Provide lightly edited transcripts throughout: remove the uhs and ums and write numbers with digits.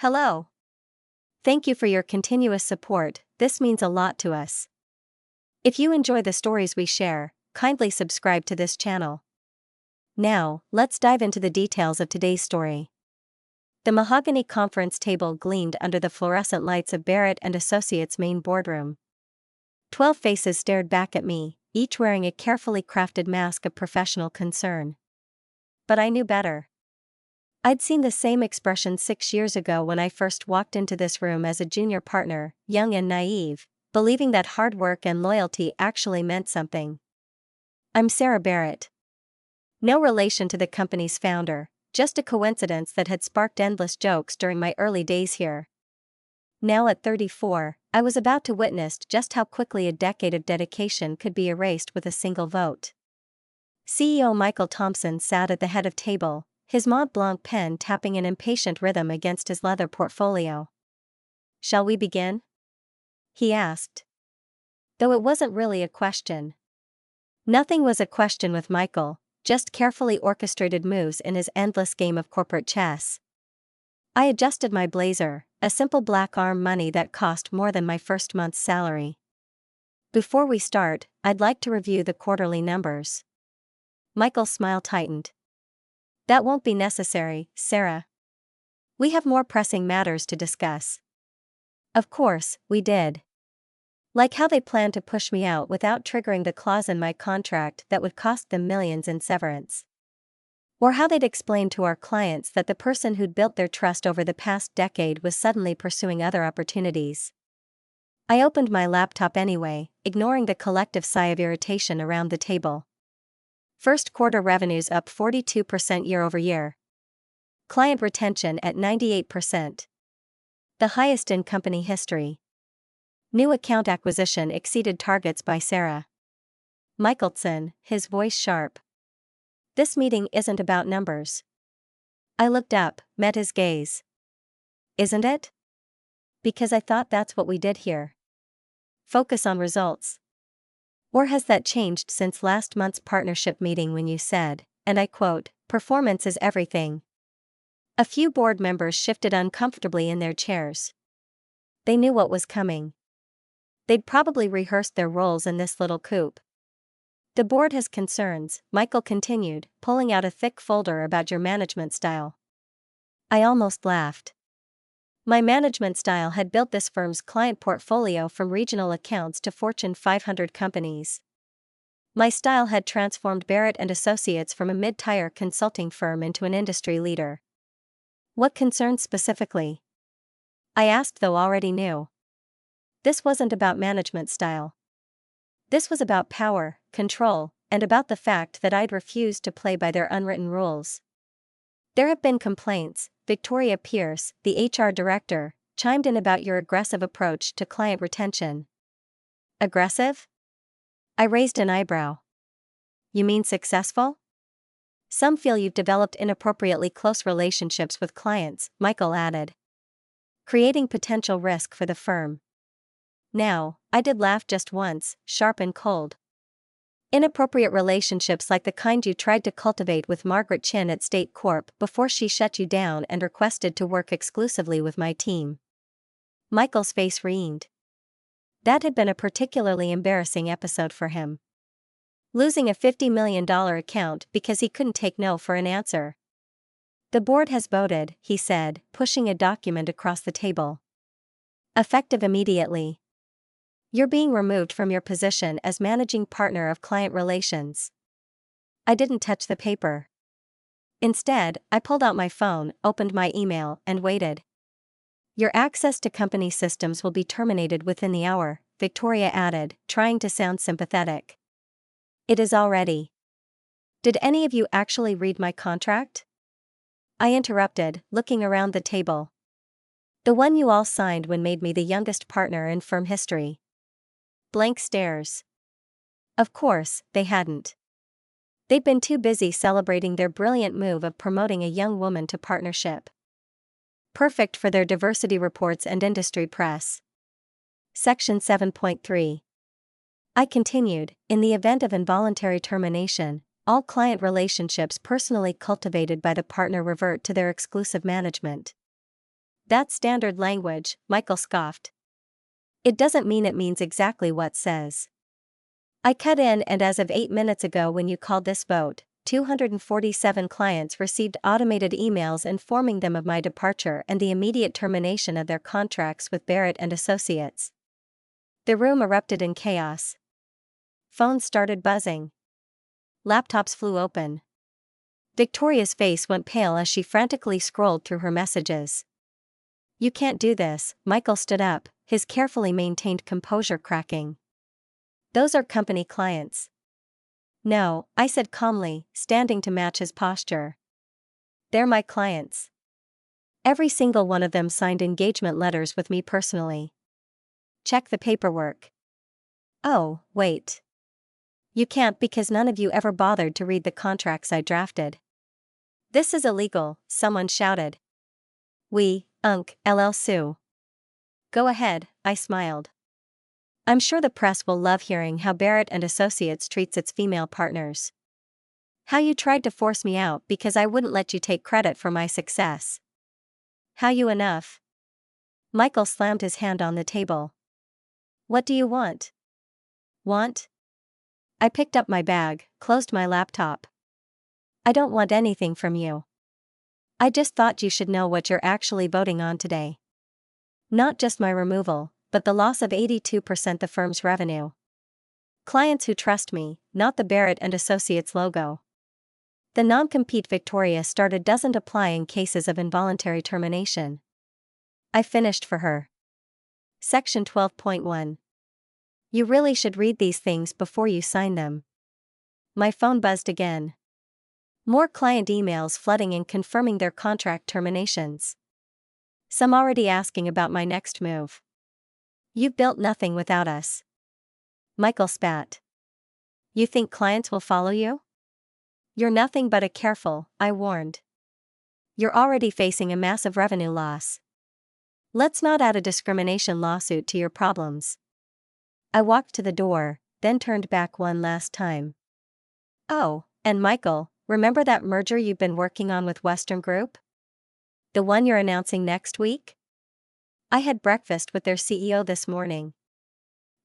Hello. Thank you for your continuous support, this means a lot to us. If you enjoy the stories we share, kindly subscribe to this channel. Now, let's dive into the details of today's story. The mahogany conference table gleamed under the fluorescent lights of Barrett and Associates' main boardroom. 12 faces stared back at me, each wearing a carefully crafted mask of professional concern. But I knew better. I'd seen the same expression 6 years ago when I first walked into this room as a junior partner, young and naive, believing that hard work and loyalty actually meant something. I'm Sarah Barrett. No relation to the company's founder, just a coincidence that had sparked endless jokes during my early days here. Now at 34, I was about to witness just how quickly a decade of dedication could be erased with a single vote. CEO Michael Thompson sat at the head of table, his Mont Blanc pen tapping an impatient rhythm against his leather portfolio. "Shall we begin?" he asked. Though it wasn't really a question. Nothing was a question with Michael, just carefully orchestrated moves in his endless game of corporate chess. I adjusted my blazer, a simple black arm money that cost more than my first month's salary. "Before we start, I'd like to review the quarterly numbers." Michael's smile tightened. "That won't be necessary, Sarah. We have more pressing matters to discuss." Of course, we did. Like how they planned to push me out without triggering the clause in my contract that would cost them millions in severance. Or how they'd explain to our clients that the person who'd built their trust over the past decade was suddenly pursuing other opportunities. I opened my laptop anyway, ignoring the collective sigh of irritation around the table. First quarter revenues up 42% year-over-year. Client retention at 98%. The highest in company history. New account acquisition exceeded targets by Sarah. Michelson, his voice sharp. "This meeting isn't about numbers." I looked up, met his gaze. "Isn't it?" "Because I thought that's what we did here. Focus on results." Or has that changed since last month's partnership meeting when you said, and I quote, "Performance is everything"? A few board members shifted uncomfortably in their chairs. They knew what was coming. They'd probably rehearsed their roles in this little coup. "The board has concerns," Michael continued, pulling out a thick folder about your management style. I almost laughed. My management style had built this firm's client portfolio from regional accounts to Fortune 500 companies. My style had transformed Barrett and Associates from a mid-tier consulting firm into an industry leader. What concerns specifically? I asked, though already knew. This wasn't about management style. This was about power, control, and about the fact that I'd refused to play by their unwritten rules. "There have been complaints," Victoria Pierce, the HR director, chimed in, "about your aggressive approach to client retention." Aggressive? I raised an eyebrow. "You mean successful?" "Some feel you've developed inappropriately close relationships with clients," Michael added. "Creating potential risk for the firm." Now, I did laugh just once, sharp and cold. "Inappropriate relationships like the kind you tried to cultivate with Margaret Chin at State Corp before she shut you down and requested to work exclusively with my team." Michael's face reamed. That had been a particularly embarrassing episode for him. Losing a $50 million account because he couldn't take no for an answer. "The board has voted," he said, pushing a document across the table. "Effective immediately. You're being removed from your position as managing partner of client relations." I didn't touch the paper. Instead, I pulled out my phone, opened my email, and waited. "Your access to company systems will be terminated within the hour," Victoria added, trying to sound sympathetic. "It is already." "Did any of you actually read my contract?" I interrupted, looking around the table. "The one you all signed when made me the youngest partner in firm history." Blank stares. Of course, they hadn't. They'd been too busy celebrating their brilliant move of promoting a young woman to partnership. Perfect for their diversity reports and industry press. Section 7.3. I continued, "In the event of involuntary termination, all client relationships personally cultivated by the partner revert to their exclusive management." That's standard language, Michael scoffed. It doesn't mean it means exactly what says. I cut in, and as of 8 minutes ago when you called this vote, 247 clients received automated emails informing them of my departure and the immediate termination of their contracts with Barrett and Associates. The room erupted in chaos. Phones started buzzing. Laptops flew open. Victoria's face went pale as she frantically scrolled through her messages. You can't do this, Michael stood up, his carefully maintained composure cracking. Those are company clients. No, I said calmly, standing to match his posture. They're my clients. Every single one of them signed engagement letters with me personally. Check the paperwork. Oh, wait. You can't because none of you ever bothered to read the contracts I drafted. This is illegal, someone shouted. LL. Go ahead, I smiled. I'm sure the press will love hearing how Barrett and Associates treats its female partners. How you tried to force me out because I wouldn't let you take credit for my success. How you enough? Michael slammed his hand on the table. What do you want? Want? I picked up my bag, closed my laptop. I don't want anything from you. I just thought you should know what you're actually voting on today. Not just my removal, but the loss of 82% the firm's revenue. Clients who trust me, not the Barrett and Associates logo. The non-compete Victoria started doesn't apply in cases of involuntary termination. I finished for her. Section 12.1. You really should read these things before you sign them. My phone buzzed again. More client emails flooding in confirming their contract terminations. Some already asking about my next move. You've built nothing without us. Michael spat. You think clients will follow you? You're nothing but a careful, I warned. You're already facing a massive revenue loss. Let's not add a discrimination lawsuit to your problems. I walked to the door, then turned back one last time. Oh, and Michael, remember that merger you've been working on with Western Group? The one you're announcing next week? I had breakfast with their CEO this morning.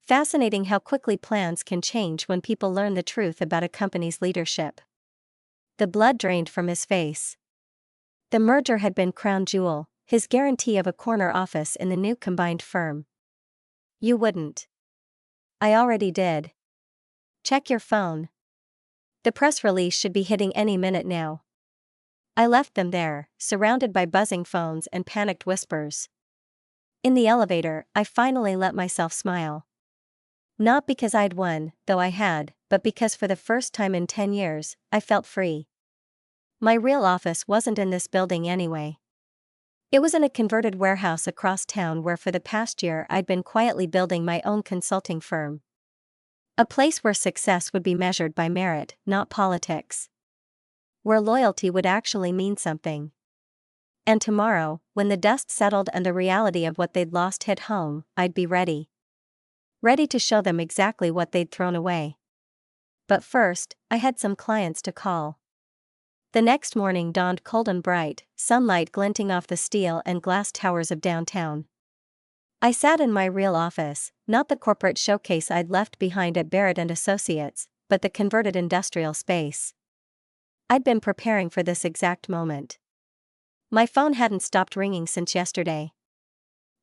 Fascinating how quickly plans can change when people learn the truth about a company's leadership. The blood drained from his face. The merger had been crown jewel, his guarantee of a corner office in the new combined firm. You wouldn't. I already did. Check your phone. The press release should be hitting any minute now. I left them there, surrounded by buzzing phones and panicked whispers. In the elevator, I finally let myself smile. Not because I'd won, though I had, but because for the first time in 10 years, I felt free. My real office wasn't in this building anyway. It was in a converted warehouse across town where for the past year I'd been quietly building my own consulting firm. A place where success would be measured by merit, not politics. Where loyalty would actually mean something. And tomorrow, when the dust settled and the reality of what they'd lost hit home, I'd be ready. Ready to show them exactly what they'd thrown away. But first, I had some clients to call. The next morning dawned cold and bright, sunlight glinting off the steel and glass towers of downtown. I sat in my real office, not the corporate showcase I'd left behind at Barrett and Associates, but the converted industrial space. I'd been preparing for this exact moment. My phone hadn't stopped ringing since yesterday.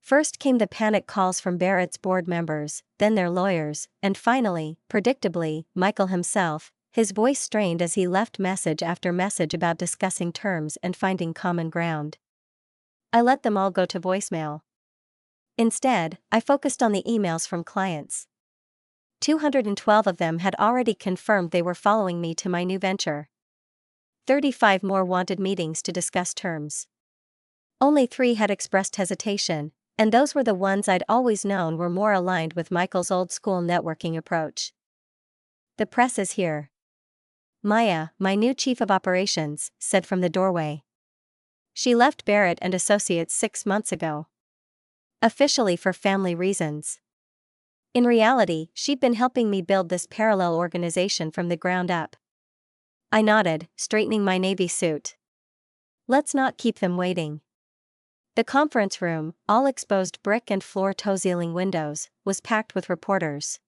First came the panic calls from Barrett's board members, then their lawyers, and finally, predictably, Michael himself, his voice strained as he left message after message about discussing terms and finding common ground. I let them all go to voicemail. Instead, I focused on the emails from clients. 212 of them had already confirmed they were following me to my new venture. 35 more wanted meetings to discuss terms. Only 3 had expressed hesitation, and those were the ones I'd always known were more aligned with Michael's old-school networking approach. The press is here. Maya, my new chief of operations, said from the doorway. She left Barrett and Associates 6 months ago. Officially for family reasons. In reality, she'd been helping me build this parallel organization from the ground up. I nodded, straightening my navy suit. Let's not keep them waiting. The conference room, all exposed brick and floor toe-ceiling windows, was packed with reporters.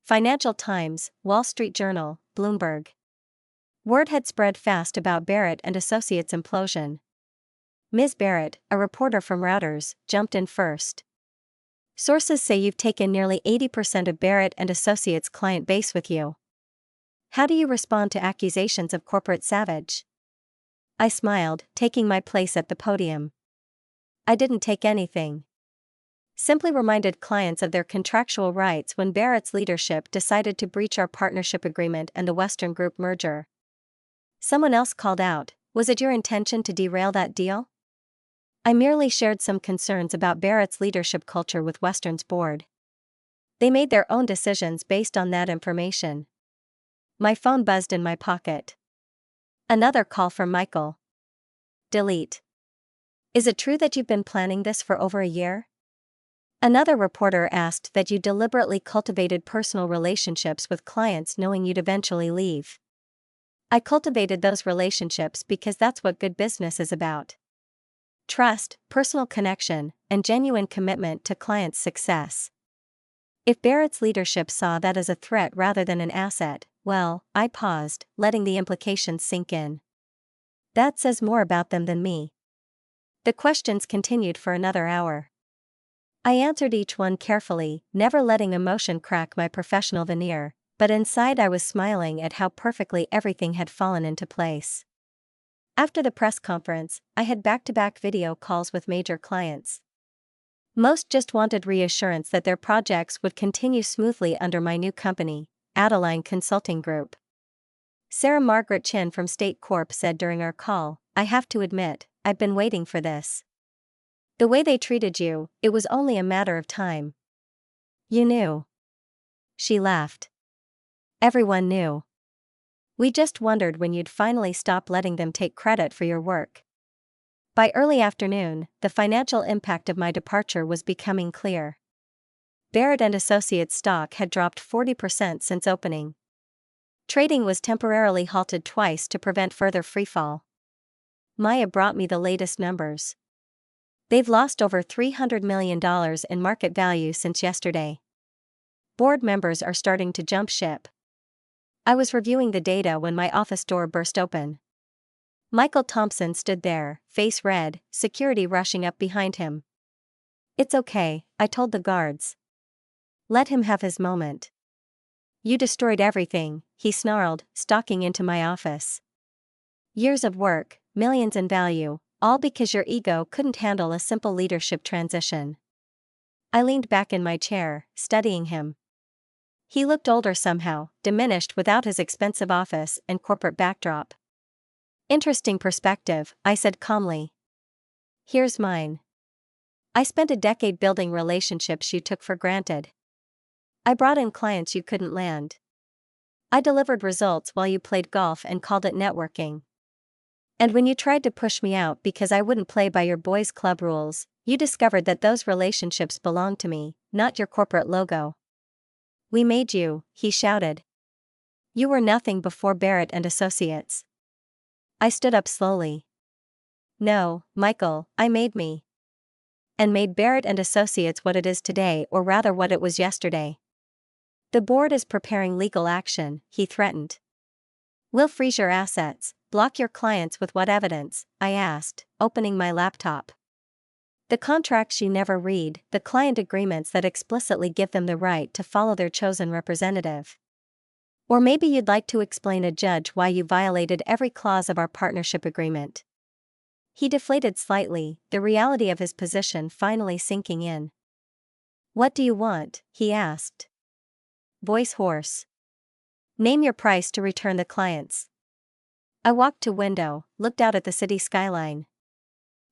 Financial Times, Wall Street Journal, Bloomberg. Word had spread fast about Barrett and Associates' implosion. Ms. Barrett, a reporter from Reuters, jumped in first. Sources say you've taken nearly 80% of Barrett and Associates' client base with you. How do you respond to accusations of corporate savage? I smiled, taking my place at the podium. I didn't take anything. Simply reminded clients of their contractual rights when Barrett's leadership decided to breach our partnership agreement and the Western Group merger. Someone else called out, "Was it your intention to derail that deal?" I merely shared some concerns about Barrett's leadership culture with Western's board. They made their own decisions based on that information. My phone buzzed in my pocket. Another call from Michael. Delete. Is it true that you've been planning this for over a year? Another reporter asked that you deliberately cultivated personal relationships with clients knowing you'd eventually leave. I cultivated those relationships because that's what good business is about. Trust, personal connection, and genuine commitment to clients' success. If Barrett's leadership saw that as a threat rather than an asset, well, I paused, letting the implications sink in. That says more about them than me. The questions continued for another hour. I answered each one carefully, never letting emotion crack my professional veneer, but inside I was smiling at how perfectly everything had fallen into place. After the press conference, I had back-to-back video calls with major clients. Most just wanted reassurance that their projects would continue smoothly under my new company, Adeline Consulting Group. Sarah Margaret Chin from State Corp said during our call, "I have to admit, I've been waiting for this. The way they treated you, it was only a matter of time." "You knew?" She laughed. "Everyone knew. We just wondered when you'd finally stop letting them take credit for your work." By early afternoon, the financial impact of my departure was becoming clear. Barrett and Associates stock had dropped 40% since opening. Trading was temporarily halted twice to prevent further freefall. Maya brought me the latest numbers. They've lost over $300 million in market value since yesterday. Board members are starting to jump ship. I was reviewing the data when my office door burst open. Michael Thompson stood there, face red, security rushing up behind him. "It's okay," I told the guards. "Let him have his moment." "You destroyed everything," he snarled, stalking into my office. "Years of work, millions in value, all because your ego couldn't handle a simple leadership transition." I leaned back in my chair, studying him. He looked older somehow, diminished without his expensive office and corporate backdrop. "Interesting perspective," I said calmly. "Here's mine. I spent a decade building relationships you took for granted. I brought in clients you couldn't land. I delivered results while you played golf and called it networking. And when you tried to push me out because I wouldn't play by your boys' club rules, you discovered that those relationships belonged to me, not your corporate logo. We made you," he shouted. "You were nothing before Barrett and Associates." I stood up slowly. "No, Michael, I made me. And made Barrett and Associates what it is today, or rather what it was yesterday." "The board is preparing legal action," he threatened. "We'll freeze your assets, block your clients with what evidence?" I asked, opening my laptop. "The contracts you never read, the client agreements that explicitly give them the right to follow their chosen representative. Or maybe you'd like to explain a judge why you violated every clause of our partnership agreement." He deflated slightly, the reality of his position finally sinking in. "What do you want?" he asked. Voice hoarse. "Name your price to return the clients." I walked to window, looked out at the city skyline.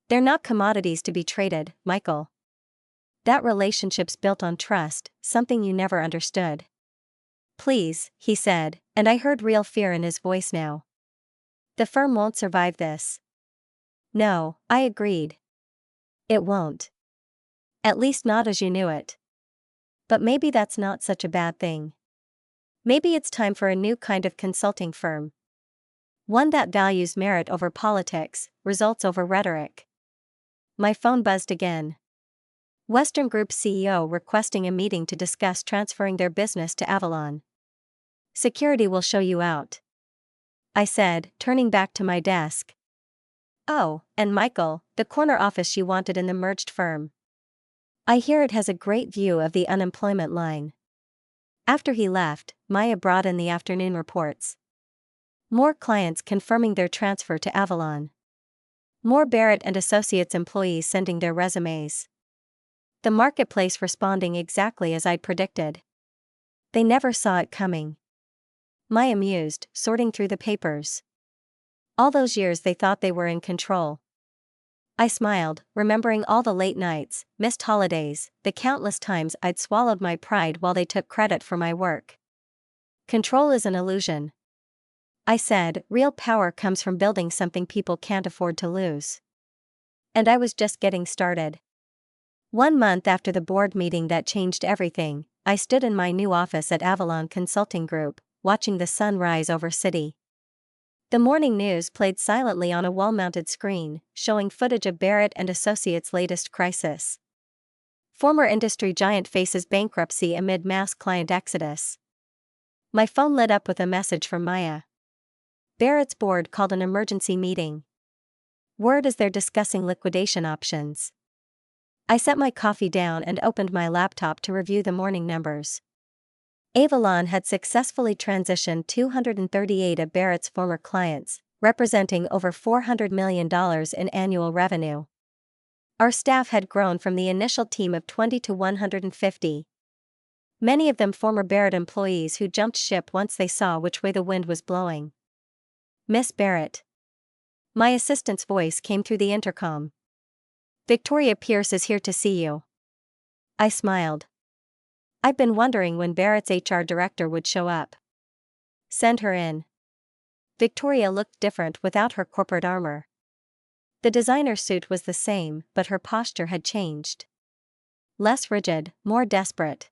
"They're not commodities to be traded, Michael. That relationship's built on trust, something you never understood." "Please," he said, and I heard real fear in his voice now. "The firm won't survive this." "No," I agreed. "It won't. At least not as you knew it. But maybe that's not such a bad thing. Maybe it's time for a new kind of consulting firm. One that values merit over politics, results over rhetoric." My phone buzzed again. Western Group CEO requesting a meeting to discuss transferring their business to Avalon. Security will show you out, I said, turning back to my desk. Oh, and Michael, the corner office you wanted in the merged firm. I hear it has a great view of the unemployment line. After he left, Maya brought in the afternoon reports. More clients confirming their transfer to Avalon. More Barrett and Associates employees sending their resumes. The marketplace responding exactly as I'd predicted. They never saw it coming. Maya mused, sorting through the papers. All those years they thought they were in control. I smiled, remembering all the late nights, missed holidays, the countless times I'd swallowed my pride while they took credit for my work. Control is an illusion, I said. Real power comes from building something people can't afford to lose. And I was just getting started. 1 month after the board meeting that changed everything, I stood in my new office at Avalon Consulting Group, watching the sun rise over city. The morning news played silently on a wall-mounted screen, showing footage of Barrett and Associates' latest crisis. Former industry giant faces bankruptcy amid mass client exodus. My phone lit up with a message from Maya. Barrett's board called an emergency meeting. Word is they're discussing liquidation options. I set my coffee down and opened my laptop to review the morning numbers. Avalon had successfully transitioned 238 of Barrett's former clients, representing over $400 million in annual revenue. Our staff had grown from the initial team of 20 to 150. Many of them former Barrett employees who jumped ship once they saw which way the wind was blowing. Miss Barrett. My assistant's voice came through the intercom. Victoria Pierce is here to see you. I smiled. I'd been wondering when Barrett's HR director would show up. Send her in. Victoria looked different without her corporate armor. The designer suit was the same, but her posture had changed. Less rigid, more desperate.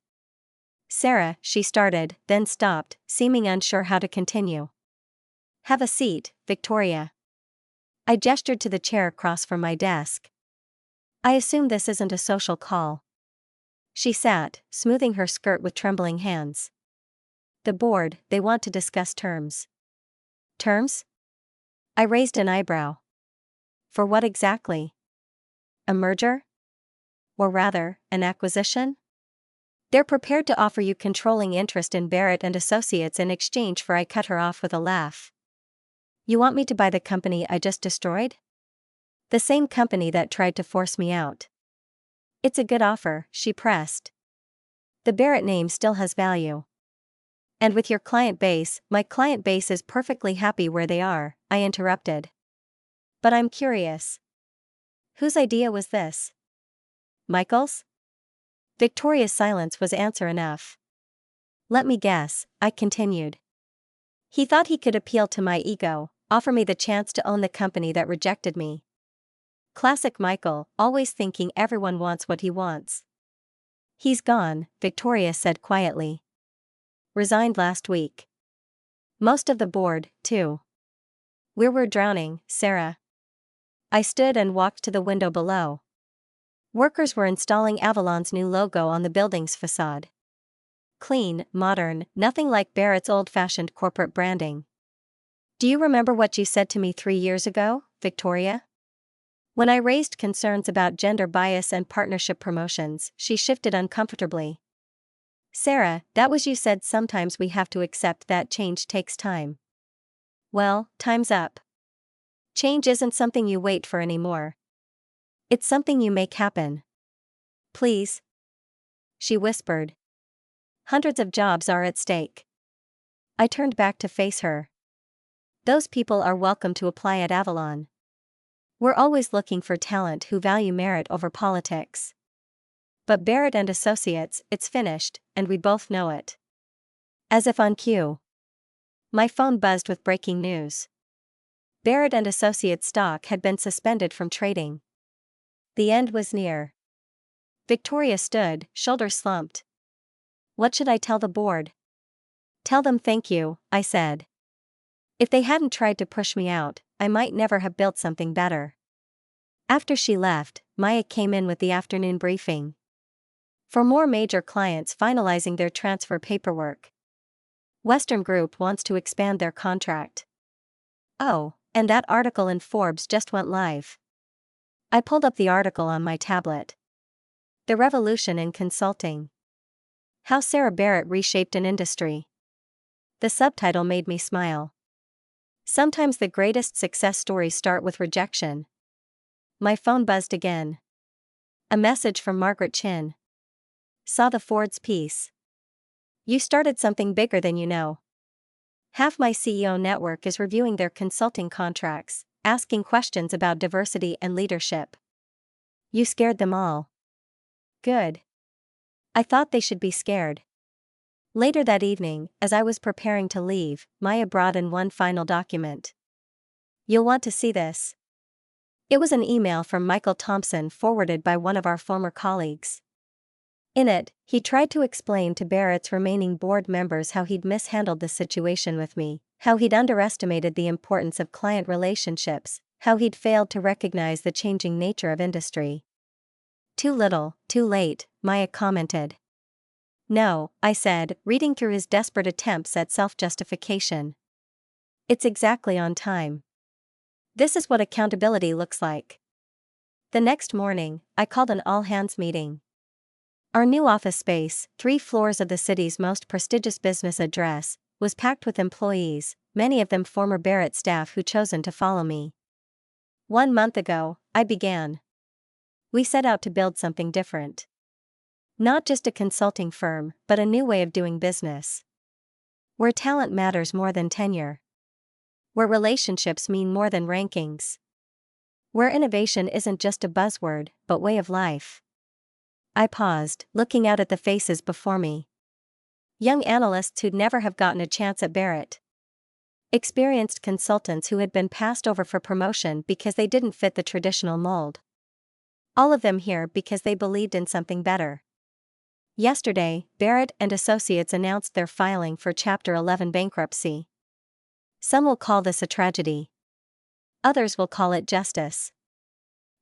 Sarah, she started, then stopped, seeming unsure how to continue. Have a seat, Victoria. I gestured to the chair across from my desk. I assume this isn't a social call. She sat, smoothing her skirt with trembling hands. The board, they want to discuss terms. Terms? I raised an eyebrow. For what exactly? A merger? Or rather, an acquisition? They're prepared to offer you controlling interest in Barrett and Associates in exchange for. I cut her off with a laugh. You want me to buy the company I just destroyed? The same company that tried to force me out. It's a good offer, she pressed. The Barrett name still has value. And with your client base, my client base is perfectly happy where they are, I interrupted. But I'm curious. Whose idea was this? Michael's? Victoria's silence was answer enough. Let me guess, I continued. He thought he could appeal to my ego, offer me the chance to own the company that rejected me. Classic Michael, always thinking everyone wants what he wants. He's gone, Victoria said quietly. Resigned last week. Most of the board, too. We're drowning, Sarah. I stood and walked to the window below. Workers were installing Avalon's new logo on the building's facade. Clean, modern, nothing like Barrett's old-fashioned corporate branding. Do you remember what you said to me 3 years ago, Victoria? When I raised concerns about gender bias and partnership promotions, she shifted uncomfortably. Sarah, that was you said sometimes we have to accept that change takes time. Well, time's up. Change isn't something you wait for anymore. It's something you make happen. Please? She whispered. Hundreds of jobs are at stake. I turned back to face her. Those people are welcome to apply at Avalon. We're always looking for talent who value merit over politics. But Barrett and Associates, it's finished, and we both know it. As if on cue. My phone buzzed with breaking news. Barrett and Associates stock had been suspended from trading. The end was near. Victoria stood, shoulders slumped. What should I tell the board? Tell them thank you, I said. If they hadn't tried to push me out, I might never have built something better. After she left, Maya came in with the afternoon briefing. For more major clients finalizing their transfer paperwork. Western Group wants to expand their contract. Oh, and that article in Forbes just went live. I pulled up the article on my tablet. The Revolution in Consulting. How Sarah Barrett Reshaped an Industry. The subtitle made me smile. Sometimes the greatest success stories start with rejection. My phone buzzed again. A message from Margaret Chin. Saw the Ford's piece. You started something bigger than you know. Half my CEO network is reviewing their consulting contracts, asking questions about diversity and leadership. You scared them all. Good. I thought they should be scared. Later that evening, as I was preparing to leave, Maya brought in one final document. You'll want to see this. It was an email from Michael Thompson forwarded by one of our former colleagues. In it, he tried to explain to Barrett's remaining board members how he'd mishandled the situation with me, how he'd underestimated the importance of client relationships, how he'd failed to recognize the changing nature of industry. Too little, too late, Maya commented. No, I said, reading through his desperate attempts at self-justification. It's exactly on time. This is what accountability looks like. The next morning, I called an all-hands meeting. Our new office space, 3 floors of the city's most prestigious business address, was packed with employees, many of them former Barrett staff who'd chosen to follow me. 1 month ago, I began. We set out to build something different. Not just a consulting firm, but a new way of doing business. Where talent matters more than tenure. Where relationships mean more than rankings. Where innovation isn't just a buzzword, but way of life. I paused, looking out at the faces before me. Young analysts who'd never have gotten a chance at Barrett. Experienced consultants who had been passed over for promotion because they didn't fit the traditional mold. All of them here because they believed in something better. Yesterday, Barrett and Associates announced their filing for Chapter 11 bankruptcy. Some will call this a tragedy. Others will call it justice.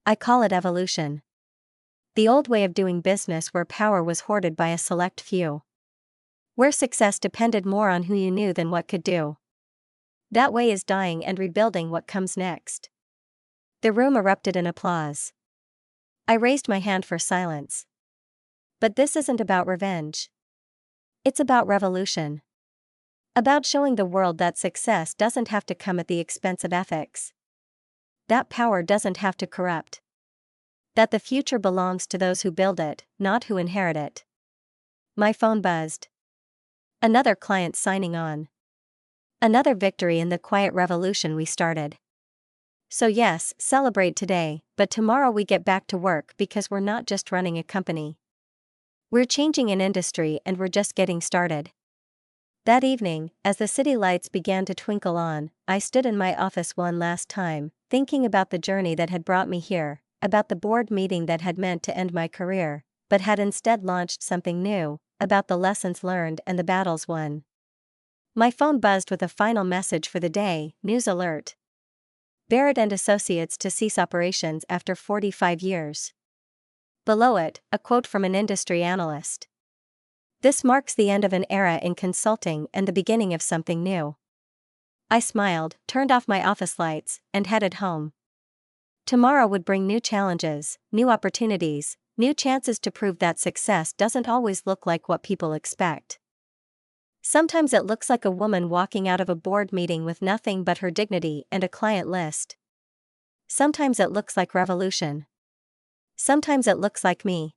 I call it evolution. The old way of doing business where power was hoarded by a select few. Where success depended more on who you knew than what could do. That way is dying and rebuilding what comes next. The room erupted in applause. I raised my hand for silence. But this isn't about revenge. It's about revolution. About showing the world that success doesn't have to come at the expense of ethics. That power doesn't have to corrupt. That the future belongs to those who build it, not who inherit it. My phone buzzed. Another client signing on. Another victory in the quiet revolution we started. So yes, celebrate today, but tomorrow we get back to work because we're not just running a company. We're changing an industry and we're just getting started. That evening, as the city lights began to twinkle on, I stood in my office one last time, thinking about the journey that had brought me here. About the board meeting that had meant to end my career, but had instead launched something new, about the lessons learned and the battles won. My phone buzzed with a final message for the day, news alert. Barrett and Associates to cease operations after 45 years. Below it, a quote from an industry analyst. This marks the end of an era in consulting and the beginning of something new. I smiled, turned off my office lights, and headed home. Tomorrow would bring new challenges, new opportunities, new chances to prove that success doesn't always look like what people expect. Sometimes it looks like a woman walking out of a board meeting with nothing but her dignity and a client list. Sometimes it looks like revolution. Sometimes it looks like me.